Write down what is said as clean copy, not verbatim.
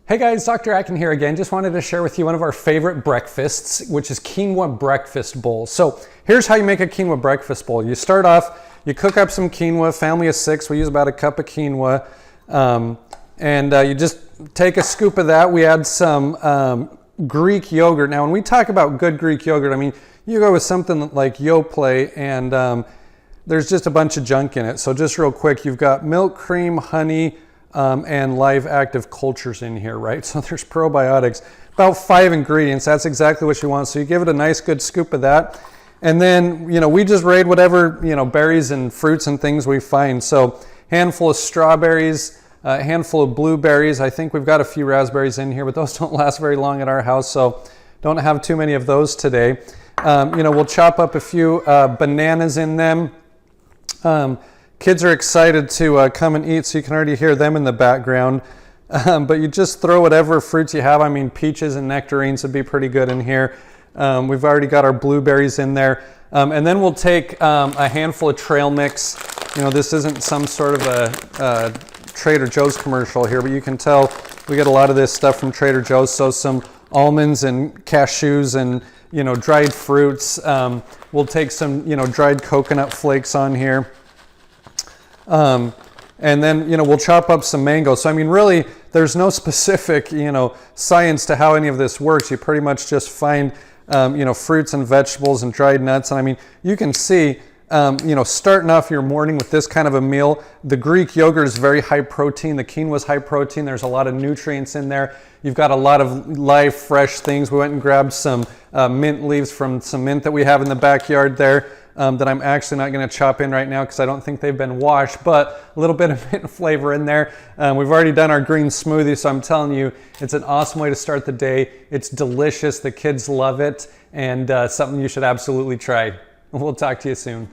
Hey guys, Dr. Akin here again. Just wanted to share with you one of our favorite breakfasts, which is quinoa breakfast bowl. So here's how you make a quinoa breakfast bowl. You start off, you cook up some quinoa, family of 6, we use about a cup of quinoa, you just take a scoop of that. We add some Greek yogurt. Now when we talk about good Greek yogurt, I mean, you go with something like Yoplait and there's just a bunch of junk in it. So just real quick, you've got milk, cream, honey, and live active cultures in here, right? So there's probiotics, about 5 ingredients. That's exactly what you want. So you give it a nice good scoop of that. And then, we just raid whatever, berries and fruits and things we find. So handful of strawberries, a handful of blueberries. I think we've got a few raspberries in here, but those don't last very long at our house. So don't have too many of those today. We'll chop up a few bananas in them. Kids are excited to come and eat, so you can already hear them in the background. But you just throw whatever fruits you have. I mean, peaches and nectarines would be pretty good in here. We've already got our blueberries in there. And then we'll take a handful of trail mix. This isn't some sort of a Trader Joe's commercial here, but you can tell we get a lot of this stuff from Trader Joe's. So some almonds and cashews and, dried fruits. We'll take some, dried coconut flakes on here. And then, we'll chop up some mango. So, I mean, really, there's no specific, science to how any of this works. You pretty much just find, fruits and vegetables and dried nuts. And I mean, you can see, starting off your morning with this kind of a meal, the Greek yogurt is very high protein. The quinoa is high protein. There's a lot of nutrients in there. You've got a lot of live, fresh things. We went and grabbed some mint leaves from some mint that we have in the backyard there. That I'm actually not going to chop in right now because I don't think they've been washed, but a little bit of mint flavor in there. We've already done our green smoothie, so I'm telling you, it's an awesome way to start the day. It's delicious. The kids love it, and something you should absolutely try. We'll talk to you soon.